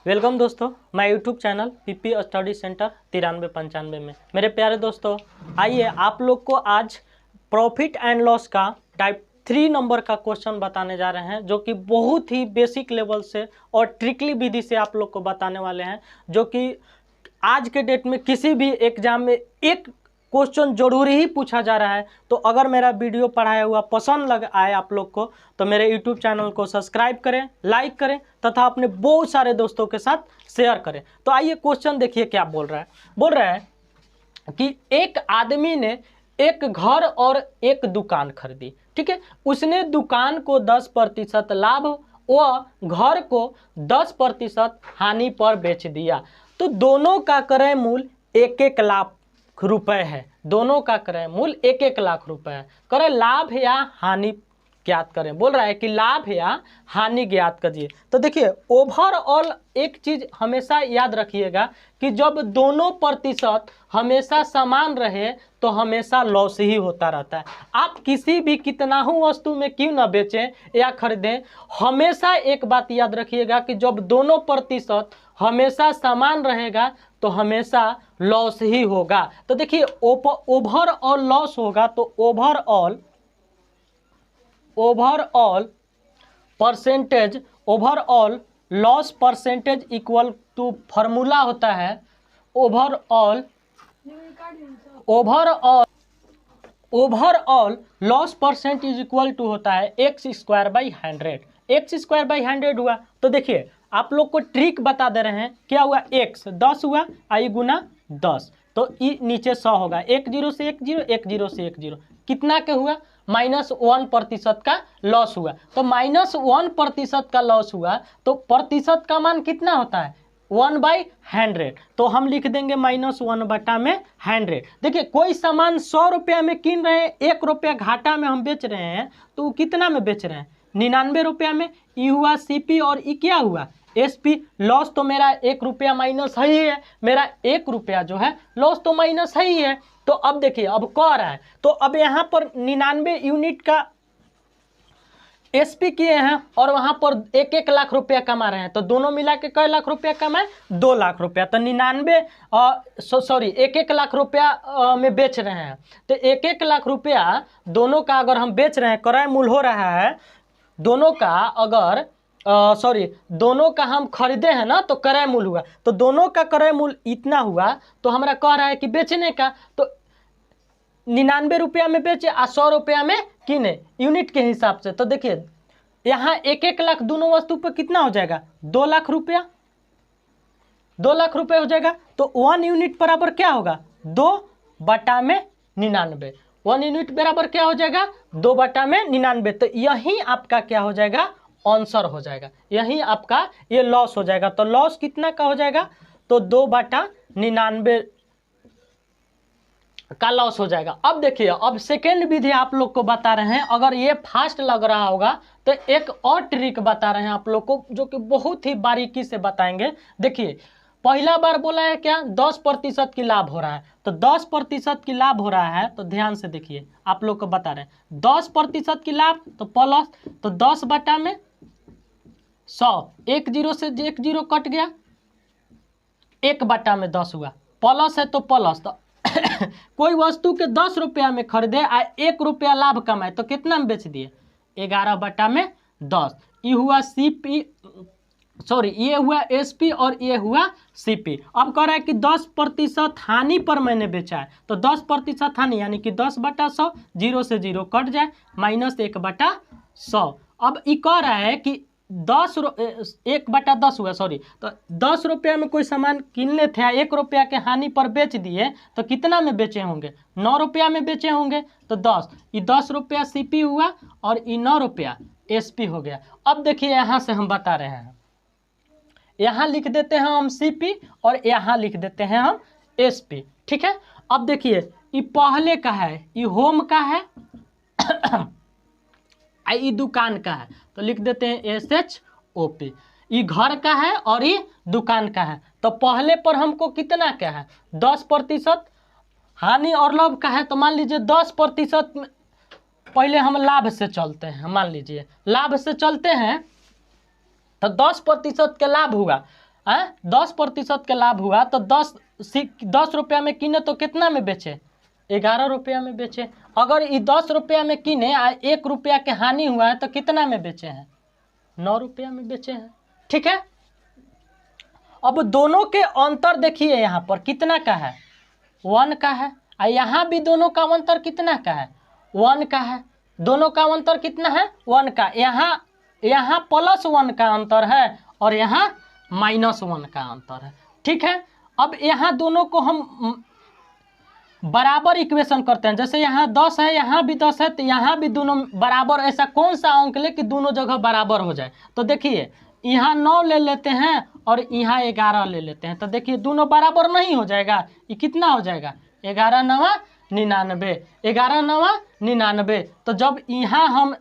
Welcome दोस्तों, मैं YouTube channel PP study centre 9395 में। मेरे प्यारे दोस्तों, आइए आप लोग को आज प्रॉफिट एंड लॉस का टाइप 3 नंबर का क्वेश्चन बताने जा रहे हैं, जो कि बहुत ही बेसिक लेवल से और ट्रिकली विधि से आप लोग को बताने वाले हैं, जो कि आज के डेट में किसी भी एग्जाम में एक क्वेश्चन जरूरी ही पूछा जा रहा है। तो अगर मेरा वीडियो पढ़ाया हुआ पसंद लग आए आप लोग को, तो मेरे यूट्यूब चैनल को सब्सक्राइब करें, लाइक करें तथा अपने बहुत सारे दोस्तों के साथ शेयर करें। तो आइए क्वेश्चन देखिए क्या बोल रहा है कि एक आदमी ने एक घर और एक दुकान खरीदी। ठीक है, उसने दुकान को 10% लाभ व घर को 10% हानि पर बेच दिया। तो दोनों का क्रय मूल्य 1-1 लाख रुपए है। दोनों का क्रय मूल्य 1-1 लाख रुपए है। क्रय लाभ या हानि ज्ञात करें। बोल रहा है कि लाभ या हानि ज्ञात करिए। तो देखिए, ओवरऑल एक चीज हमेशा याद रखिएगा कि जब दोनों प्रतिशत हमेशा समान रहे तो हमेशा लॉस ही होता रहता है। आप किसी भी कितना ही वस्तु में क्यों ना बेचें या खरीदें, हमेशा एक बात याद रखिएगा कि जब दोनों प्रतिशत हमेशा समान रहेगा तो हमेशा लॉस ही होगा। तो देखिए, ओवरऑल लॉस होगा तो overall loss percentage equal to formula होता है overall loss percentage equal to होता है x² 100 हुआ। तो देखिए, आप लोग को ट्रिक बता दे रहे हैं। क्या हुआ? x 10 हुआ, i गुना 10, तो ई नीचे 100 होगा। 1 0 से 1 0, 1 0 से 1 0, कितना के हुआ? -1% का लॉस हुआ। तो -1% का लॉस हुआ तो प्रतिशत का मान कितना होता है? 1/100। तो हम लिख देंगे -1/100। देखिए, कोई सामान 100 रुपया में किन रहे हैं, 1 रुपया घाटा में हम बेच रहे हैं, तो कितना में बेच रहे हैं? 99 रुपया में। ई हुआ CP और ई क्या हुआ? SP। लॉस तो मेरा 1 रुपया माइनस है ही है, मेरा 1 रुपया जो है लॉस तो माइनस है ही है। तो अब देखिए, अब कह रहा है तो अब यहाँ पर 99 यूनिट का SP किए हैं और वहां पर 1-1 लाख रुपया कमा रहे हैं। तो दोनों मिला के कै लाख रुपया कमाए? 2 लाख रुपया। तो 1-1 लाख रुपया में बेच रहे हैं। तो 1-1 लाख रुपया दोनों का अगर हम बेच रहे हैं, क्रय मूल्य हो रहा है दोनों का, अगर दोनों का हम खरीदे हैं ना, तो क्रय मूल्य हुआ। तो दोनों का क्रय मूल्य इतना हुआ, तो हमारा कह रहा है कि बेचने का, तो 99 रुपया में बेचे और 100 रुपया में किने, यूनिट के हिसाब से। तो देखिए, यहाँ 1-1 लाख दोनों वस्तु पर कितना हो जाएगा? 2 लाख रुपया। 2 लाख रुपया हो जाएगा। तो 1 यूनिट बराबर क्या होगा? 2/99। 1 यूनिट बराबर क्या हो जाएगा? 2/99। तो यही आपका क्या हो जाएगा? आंसर हो जाएगा। यही आपका ये लॉस हो जाएगा। तो लॉस कितना का हो जाएगा? तो 2/99 का लॉस हो जाएगा। अब देखिए, अब सेकेंड विधि आप लोग को बता रहे हैं। अगर ये फास्ट लग रहा होगा तो एक और ट्रिक बता रहे हैं आप लोग को, जो कि बहुत ही बारीकी से बताएंगे। देखिए, पहला बार बोला है क्या? 10% की लाभ हो रहा है। तो 10% की लाभ हो रहा है, तो ध्यान से देखिए, आप लोग को बता रहे हैं 10% की लाभ, तो प्लस, तो 10/100, 1 0 से 1 0 कट गया, 1/10 हुआ। प्लस है तो प्लस, तो कोई वस्तु के 10 रुपया में खरीदे आ 1 रुपया लाभ कमाए, तो कितना में बेच दिए? 11/10। ये हुआ CP, ये हुआ SP और ये हुआ CP। अब कह रहा है कि 10% हानि पर मैंने बेचा है। तो 10% हानि यानी कि 10/100, 0 से 0 कट जाए, -1/100। अब ये कह रहा है कि 1/10 हुआ, तो 10 रुपया में कोई सामान किनले थे, 1 रुपया के हानि पर बेच दिए, तो कितना में बेचे होंगे? 9 रुपया में बेचे होंगे। तो 10, ये 10 रुपया CP हुआ और ये 9 रुपया SP हो गया। अब देखिए, यहाँ से हम बता रहे हैं, यहाँ लिख देते हैं हम CP और यहाँ लिख देते हैं हम SP। ठीक है, अब देखिए, ये पहले का है, ये होम का है, ये दुकान का है, तो लिख देते हैं SHOP। ये घर का है और ये दुकान का है। तो पहले पर हमको कितना क्या है? 10% हानि और लाभ का है। तो मान लीजिए 10% पहले हम लाभ से चलते हैं। मान लीजिए लाभ से चलते हैं, तो 10% के लाभ हुआ 10% के लाभ हुआ तो 10 रुपया में किने तो कितना में बेचे, 11 रुपया में बेचे। अगर ये 10 रुपया में किने 1 रुपया के हानि हुआ है तो कितना में बेचे हैं, 9 रुपया में बेचे हैं। ठीक है, अब दोनों के अंतर देखिए, यहाँ पर कितना का है, 1 का है, और यहाँ भी दोनों का अंतर कितना का है, 1 का है। दोनों का अंतर कितना है, 1 का। यहाँ +1 का अंतर है और यहाँ -1 का अंतर है। ठीक है, अब यहाँ दोनों को हम बराबर इक्वेशन करते हैं। जैसे यहाँ 10 है, यहाँ भी 10 है, तो यहाँ भी दोनों बराबर। ऐसा कौन सा अंक ले कि दोनों जगह बराबर हो जाए। तो देखिए यहाँ 9 ले लेते हैं और यहाँ 11 ले लेते हैं, तो देखिए दोनों बराबर नहीं हो जाएगा। ये कितना हो जाएगा, 11 9 99, 11 9 99। तो जब यहाँ हम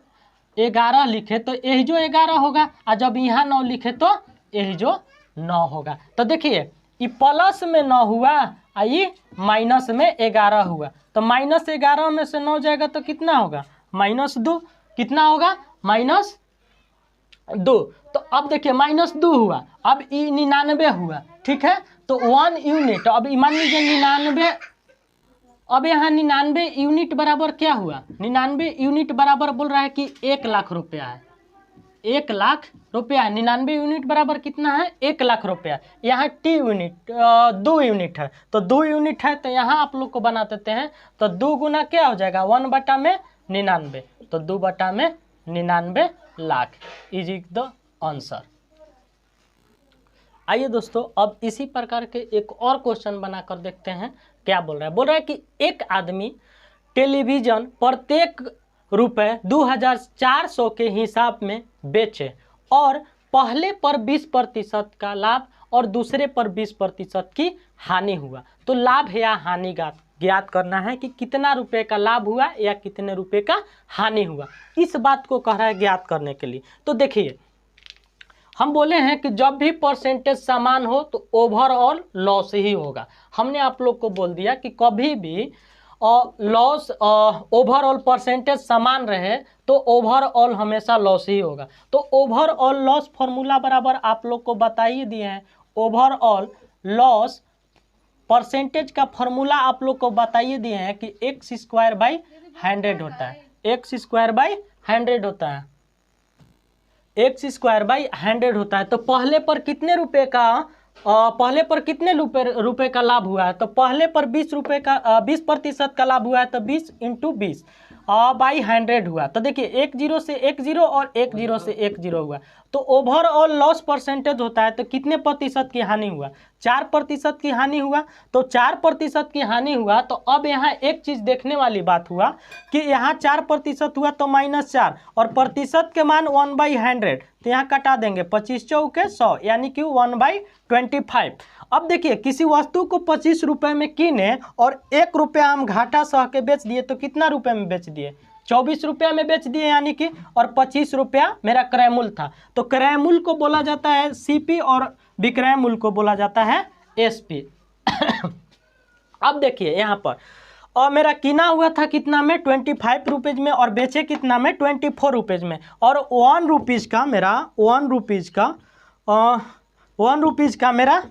11 लिखे तो यही जो 11 होगा, और जब यहाँ 9 लिखे तो यही जो 9 होगा। तो देखिए ये प्लस में 9 हुआ और ये माइनस में 11 हुआ। तो -11 में से 9 जाएगा तो कितना होगा, -2। कितना होगा, -2। तो अब देखिए -2 हुआ, अब ये 99 हुआ। ठीक है, तो 1 यूनिट, अब मान लीजिए 99, अब यहाँ 99 यूनिट बराबर क्या हुआ, 99 यूनिट बराबर बोल रहा है कि 1 लाख रुपया है, 1 लाख रुपया है। 99 यूनिट बराबर कितना है, 1 लाख रुपया। यहाँ 2 यूनिट है, तो 2 यूनिट है, तो यहाँ आप लोग को बना देते हैं। तो 2 गुना क्या हो जाएगा, 1/99, तो 2/99 लाख इज द आंसर। आइए दोस्तों, अब इसी प्रकार के एक और क्वेश्चन बनाकर देखते हैं क्या बोल रहा है। बोल रहा है कि एक आदमी टेलीविज़न प्रत्येक रुपये 2400 के हिसाब में बेचे और पहले पर 20% का लाभ और दूसरे पर 20% की हानि हुआ। तो लाभ या हानि ज्ञात करना है कि कितना रुपए का लाभ हुआ या कितने रुपए का हानि हुआ। इस बात को कह रहा है ज्ञात करने के लिए। तो देखिए हम बोले हैं कि जब भी परसेंटेज समान हो तो ओवरऑल लॉस ही होगा। हमने आप लोग को बोल दिया कि कभी भी लॉस ओवरऑल परसेंटेज समान रहे तो ओवरऑल हमेशा लॉस ही होगा। तो ओवरऑल लॉस फॉर्मूला बराबर आप लोग को बता ही दिए हैं। ओवरऑल लॉस परसेंटेज का फॉर्मूला आप लोग को बताइए दिए हैं कि x²/100 होता है, x²/100 होता है, x²/100 होता है। तो पहले पर कितने रुपए का पहले पर कितने रुपए का लाभ हुआ है, तो पहले पर 20 रुपए का 20% का लाभ हुआ है, तो 20 × 20 /100 हुआ। तो देखिए 1 0 से 1 0 और 1 0 से 1 0 हुआ। तो ओवरऑल लॉस परसेंटेज होता है, तो कितने प्रतिशत की हानि हुआ, 4% की हानि हुआ। तो 4% की हानि हुआ। तो अब यहाँ एक चीज़ देखने वाली बात हुआ कि यहाँ 4% हुआ तो -4 और प्रतिशत के मान 1/100, तो यहाँ कटा देंगे 25 चौके 100 यानी कि 1/25। अब देखिए किसी वस्तु को 25 रुपये में किने और 1 रुपया हम घाटा सह के बेच दिए, तो कितना रुपये में बेच दिए, 24 रुपया में बेच दिए यानी कि, और 25 रुपया मेरा क्रय मूल्य था। तो क्रय मूल्य को बोला जाता है CP और विक्रय मूल्य को बोला जाता है SP। अब देखिए यहाँ पर और मेरा किना हुआ था कितना में, 25 रुपीज़ में, और बेचे कितना में, 24 रुपीज़ में। और 1 रुपीज़ का मेरा 1 रुपीज़ का मेरा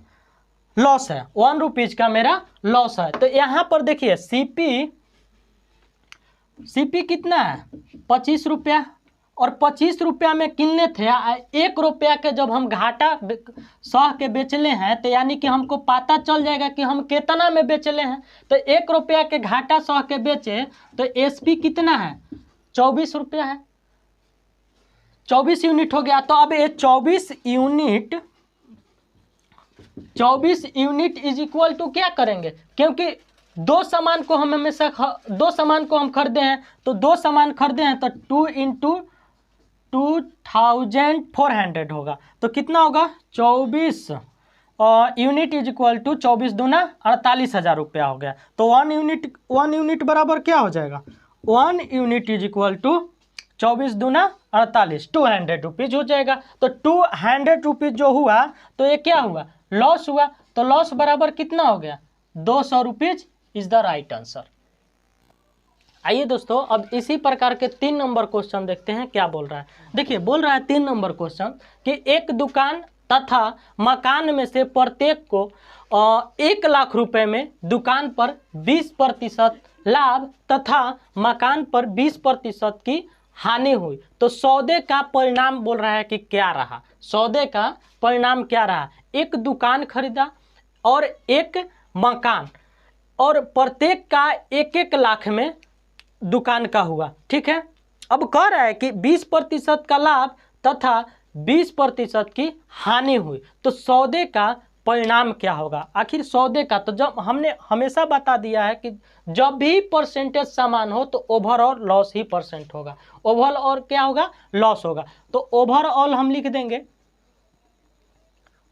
लॉस है, 1 रुपीज़ का मेरा लॉस है। तो यहाँ पर देखिए CP कितना है, 25 रुपया, और 25 रुपया में कितने थे, 1 रुपया के जब हम घाटा सह के बेचले हैं, तो यानी कि हमको पता चल जाएगा कि हम कितना में बेचले हैं। तो 1 रुपया के घाटा सह के बेचे तो SP कितना है, 24 रुपया है, 24 यूनिट हो गया। तो अब ये 24 यूनिट इज इक्वल टू क्या करेंगे, क्योंकि दो सामान को हम हमेशा खरीदे हैं, तो 2 सामान खरीदे हैं, तो 2 × 2400 होगा। तो कितना होगा, 24 यूनिट इज इक्वल टू 24 दूना 48,000 रुपया हो गया। तो 1 यूनिट बराबर क्या हो जाएगा, 1 यूनिट इज इक्वल टू 24 दूना 48, 200 रुपीज़ हो जाएगा। तो 200 रुपीज़ जो हुआ तो ये क्या हुआ, लॉस हुआ। तो लॉस बराबर कितना हो गया, 200 rupees is the right answer. आइए दोस्तों, अब इसी प्रकार के 3 नंबर क्वेश्चन देखते हैं क्या बोल रहा है। देखिए बोल रहा है 3 नंबर क्वेश्चन कि एक दुकान तथा मकान में से प्रत्येक को 1,00,000 रुपए में दुकान पर 20% लाभ तथा मकान पर 20% की हानि हुई तो सौदे का परिणाम बोल रहा है कि क्या रहा। सौदे का परिणाम क्या रहा, एक दुकान खरीदा और एक मकान और प्रत्येक का 1-1 लाख में दुकान का हुआ। ठीक है, अब कह रहा है कि 20% का लाभ तथा 20% की हानि हुई तो सौदे का परिणाम क्या होगा। आखिर सौदे का तो जब हमने हमेशा बता दिया है कि जब भी परसेंटेज समान हो तो ओवरऑल लॉस ही परसेंट होगा, ओवरऑल क्या होगा, लॉस होगा। तो ओवरऑल हम लिख देंगे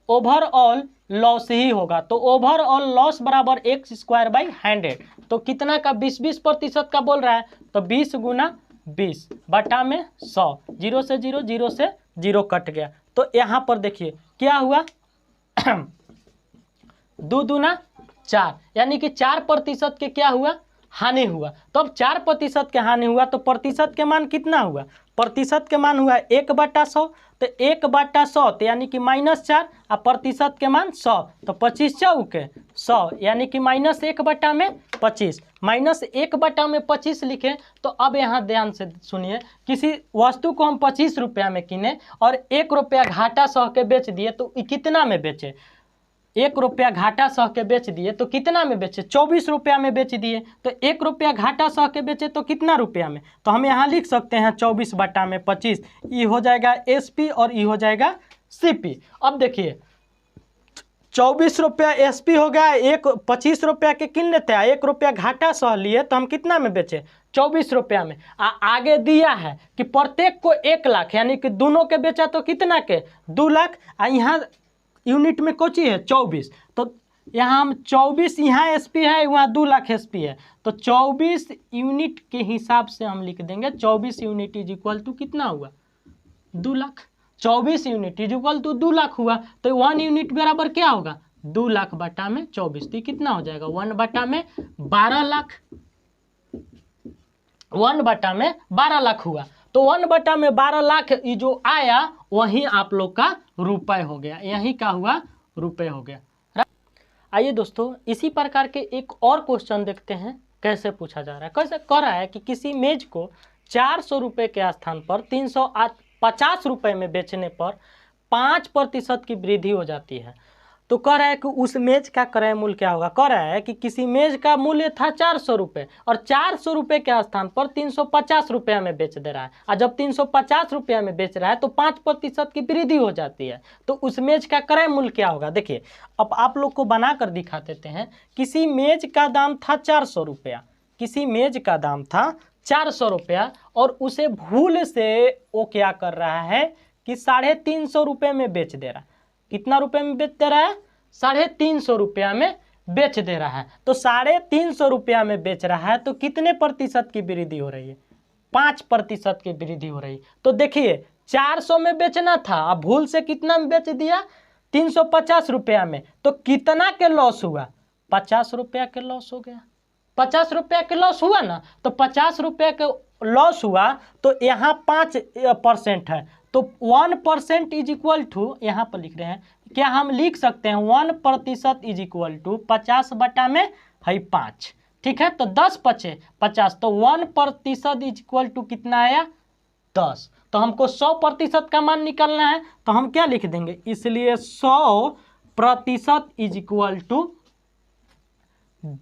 ओवरऑल लॉस ही होगा। तो ओवरऑल लॉस बराबर x²/100। तो कितना का 20% का बोल रहा है तो 20 × 20 बटा में 100, 0 से 0, 0 से 0 कट गया। तो यहाँ पर देखिए क्या हुआ 2 दूना 4 यानी कि 4% के क्या हुआ, हानि हुआ। तो अब 4% के हानि हुआ तो प्रतिशत के मान कितना हुआ, प्रतिशत के मान हुआ 1/100। तो 1/100 तो यानी कि -4 और प्रतिशत के मान 100 तो 25 चौके 100 यानी कि -1/25 -1/25 लिखे। तो अब यहाँ ध्यान से सुनिए, किसी वस्तु को हम 25 रुपया में किने और 1 रुपया घाटा सह के बेच दिए तो कितना में बेचे, 1 रुपया घाटा सह के बेच दिए तो कितना में बेचे, 24 रुपया में बेच दिए। तो 1 रुपया घाटा सह के बेचे तो कितना रुपया में, तो हम यहाँ लिख सकते हैं 24/25। ये हो जाएगा SP और ये हो जाएगा CP। अब देखिए 24 रुपया SP हो गया, 25 रुपया के किन लेते हैं, 1 रुपया घाटा सह लिए तो हम कितना में बेचे, 24 रुपया में। आगे दिया है कि प्रत्येक को 1 लाख यानी कि दोनों के बेचा तो कितना के 2 लाख। यहाँ यूनिट में कोची है 24, तो यहाँ हम 24 यहाँ SP है, वहाँ 2 लाख SP है। तो 24 यूनिट के हिसाब से हम लिख देंगे 24 यूनिट इज इक्वल टू कितना हुआ, 2 lakh. 24 unit is equal to 2 lakh हुआ। तो 1 यूनिट बराबर क्या होगा, 2 लाख बटा में 24। तो कितना हो जाएगा 1/12 लाख, 1/12 लाख हुआ। तो 1/12 लाख ये जो आया वही आप लोग का रुपए हो गया, यही का हुआ रुपए हो गया। आइए दोस्तों इसी प्रकार के एक और क्वेश्चन देखते हैं कैसे पूछा जा रहा है। कैसे कह रहा है कि किसी मेज को 400 रुपये के स्थान पर 350 रुपये में बेचने पर 5% की वृद्धि हो जाती है। तो कह रहा है कि उस मेज का क्रय मूल्य क्या होगा। कह रहा है कि किसी मेज का मूल्य था 400 रुपये और 400 रुपये के स्थान पर 350 रुपया में बेच दे रहा है। और जब 350 रुपया में बेच रहा है तो 5% की वृद्धि हो जाती है। तो उस मेज का क्रय मूल्य क्या होगा। देखिए अब आप लोग को बना कर दिखा देते हैं। किसी मेज का दाम था 400 रुपया, किसी मेज का दाम था 400 रुपया और उसे भूल से वो क्या कर रहा है कि 350 रुपये में बेच दे रहा है। कितना रुपए में बेच दे रहा है, 350 रुपया में बेच दे रहा है। तो 350 रुपया में बेच रहा है तो कितने प्रतिशत की वृद्धि हो रही है, 5% की वृद्धि हो रही है। तो देखिए 400 में बेचना था, अब भूल से कितना में बेच दिया, 350 रुपया में। तो कितना के लॉस हुआ, 50 रुपया के लॉस हो गया। 50 रुपया के लॉस हुआ ना, तो 50 रुपया के लॉस हुआ तो यहाँ 5% है। तो 1% इज इक्वल टू, यहाँ पर लिख रहे हैं क्या, हम लिख सकते हैं 1% इज इक्वल टू 50 बटा में है 5। ठीक है, तो 10 पचे 50, तो 1% इज इक्वल टू कितना आया, 10। तो हमको 100% का मान निकालना है तो हम क्या लिख देंगे, इसलिए 100% इज इक्वल टू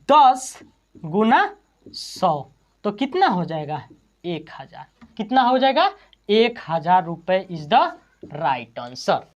10 × 100। तो कितना हो जाएगा 1000। कितना हो जाएगा 1000 रुपये इज द राइट आंसर।